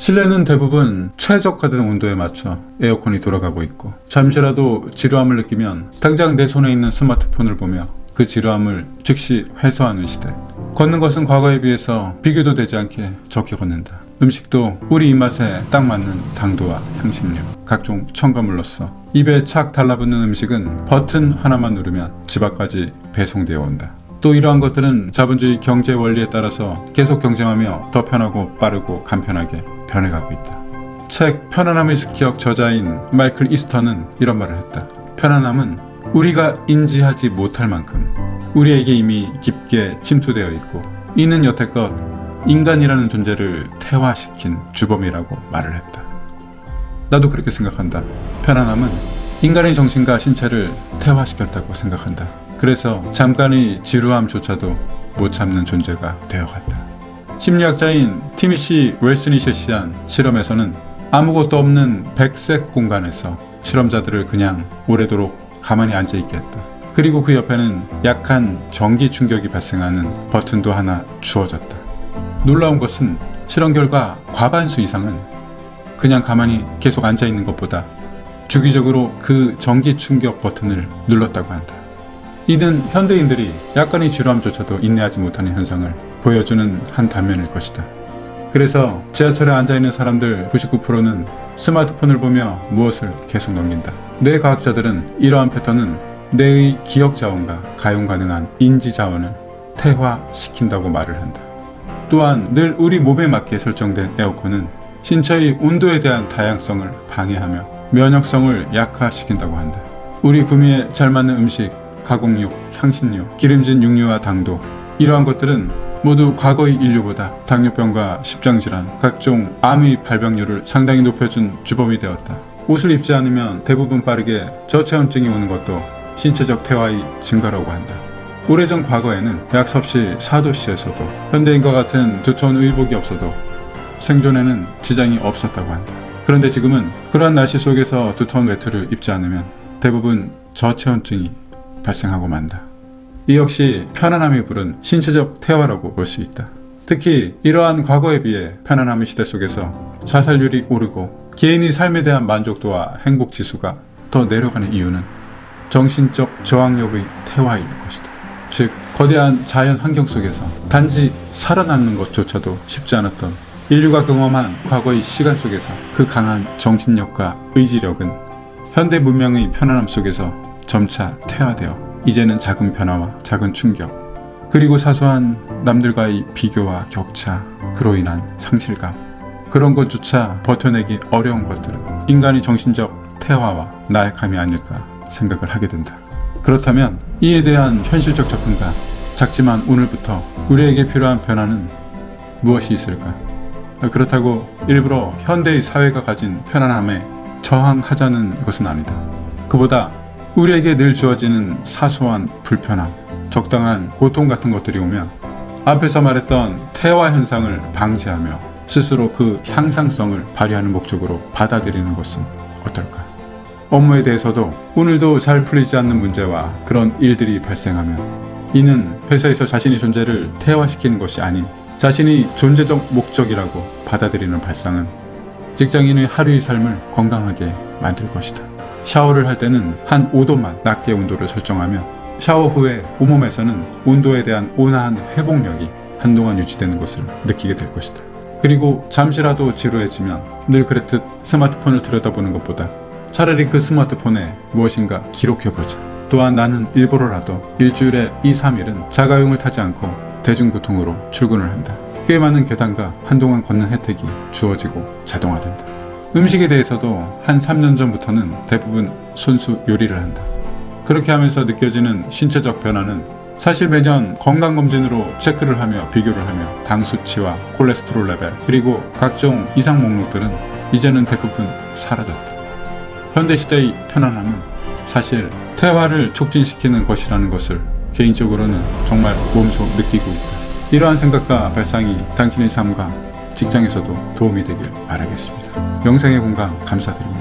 실내는 대부분 최적화된 온도에 맞춰 에어컨이 돌아가고 있고, 잠시라도 지루함을 느끼면 당장 내 손에 있는 스마트폰을 보며 그 지루함을 즉시 해소하는 시대. 걷는 것은 과거에 비해서 비교도 되지 않게 적게 걷는다. 음식도 우리 입맛에 딱 맞는 당도와 향신료, 각종 첨가물로서 입에 착 달라붙는 음식은 버튼 하나만 누르면 집 앞까지 배송되어 온다. 또 이러한 것들은 자본주의 경제 원리에 따라서 계속 경쟁하며 더 편하고 빠르고 간편하게 변해가고 있다. 책 편안함의 습기역 저자인 마이클 이스터는 이런 말을 했다. 편안함은 우리가 인지하지 못할 만큼 우리에게 이미 깊게 침투되어 있고, 이는 여태껏 인간이라는 존재를 태화시킨 주범이라고 말을 했다. 나도 그렇게 생각한다. 편안함은 인간의 정신과 신체를 태화시켰다고 생각한다. 그래서 잠깐의 지루함조차도 못 참는 존재가 되어갔다. 심리학자인 티미시 웰슨이 실시한 실험에서는 아무것도 없는 백색 공간에서 실험자들을 그냥 오래도록 가만히 앉아있게 했다. 그리고 그 옆에는 약한 전기 충격이 발생하는 버튼도 하나 주어졌다. 놀라운 것은 실험 결과 과반수 이상은 그냥 가만히 계속 앉아있는 것보다 주기적으로 그 전기 충격 버튼을 눌렀다고 한다. 이는 현대인들이 약간의 지루함조차도 인내하지 못하는 현상을 보여주는 한 단면일 것이다. 그래서 지하철에 앉아있는 사람들 99%는 스마트폰을 보며 무엇을 계속 넘긴다. 뇌과학자들은 이러한 패턴은 뇌의 기억 자원과 가용 가능한 인지 자원을 태화시킨다고 말을 한다. 또한 늘 우리 몸에 맞게 설정된 에어컨은 신체의 온도에 대한 다양성을 방해하며 면역성을 약화시킨다고 한다. 우리 구미에 잘 맞는 음식, 가공육, 향신료, 기름진 육류와 당도, 이러한 것들은 모두 과거의 인류보다 당뇨병과 십장질환, 각종 암의 발병률을 상당히 높여준 주범이 되었다. 옷을 입지 않으면 대부분 빠르게 저체온증이 오는 것도 신체적 태화의 증가라고 한다. 오래전 과거에는 약 섭씨 4도씨에서도 현대인과 같은 두터운 의복이 없어도 생존에는 지장이 없었다고 한다. 그런데 지금은 그러한 날씨 속에서 두터운 외투를 입지 않으면 대부분 저체온증이 발생하고 만다. 이 역시 편안함이 부른 신체적 태화라고 볼 수 있다. 특히 이러한 과거에 비해 편안함의 시대 속에서 자살률이 오르고 개인의 삶에 대한 만족도와 행복 지수가 더 내려가는 이유는 정신적 저항력의 태화일 것이다. 즉, 거대한 자연 환경 속에서 단지 살아남는 것조차도 쉽지 않았던 인류가 경험한 과거의 시간 속에서 그 강한 정신력과 의지력은 현대 문명의 편안함 속에서 점차 태화되어 이제는 작은 변화와 작은 충격, 그리고 사소한 남들과의 비교와 격차, 그로 인한 상실감, 그런 것조차 버텨내기 어려운 것들은 인간의 정신적 태화와 나약함이 아닐까 생각을 하게 된다. 그렇다면 이에 대한 현실적 접근과 작지만 오늘부터 우리에게 필요한 변화는 무엇이 있을까? 그렇다고 일부러 현대의 사회가 가진 편안함에 저항하자는 것은 아니다. 그보다 우리에게 늘 주어지는 사소한 불편함, 적당한 고통 같은 것들이 오면 앞에서 말했던 태화 현상을 방지하며 스스로 그 향상성을 발휘하는 목적으로 받아들이는 것은 어떨까? 업무에 대해서도 오늘도 잘 풀리지 않는 문제와 그런 일들이 발생하면 이는 회사에서 자신의 존재를 태화시키는 것이 아닌 자신이 존재적 목적이라고 받아들이는 발상은 직장인의 하루의 삶을 건강하게 만들 것이다. 샤워를 할 때는 한 5도만 낮게 온도를 설정하며 샤워 후에 온몸에서는 온도에 대한 온화한 회복력이 한동안 유지되는 것을 느끼게 될 것이다. 그리고 잠시라도 지루해지면 늘 그랬듯 스마트폰을 들여다보는 것보다 차라리 그 스마트폰에 무엇인가 기록해보자. 또한 나는 일부러라도 일주일에 2, 3일은 자가용을 타지 않고 대중교통으로 출근을 한다. 꽤 많은 계단과 한동안 걷는 혜택이 주어지고 자동화된다. 음식에 대해서도 한 3년 전부터는 대부분 손수 요리를 한다. 그렇게 하면서 느껴지는 신체적 변화는 사실 매년 건강검진으로 체크를 하며 비교를 하며 당 수치와 콜레스테롤 레벨, 그리고 각종 이상 목록들은 이제는 대부분 사라졌다. 현대시대의 편안함은 사실 태화를 촉진시키는 것이라는 것을 개인적으로는 정말 몸소 느끼고 있다. 이러한 생각과 발상이 당신의 삶과 직장에서도 도움이 되길 바라겠습니다. 영상의 공감 감사드립니다.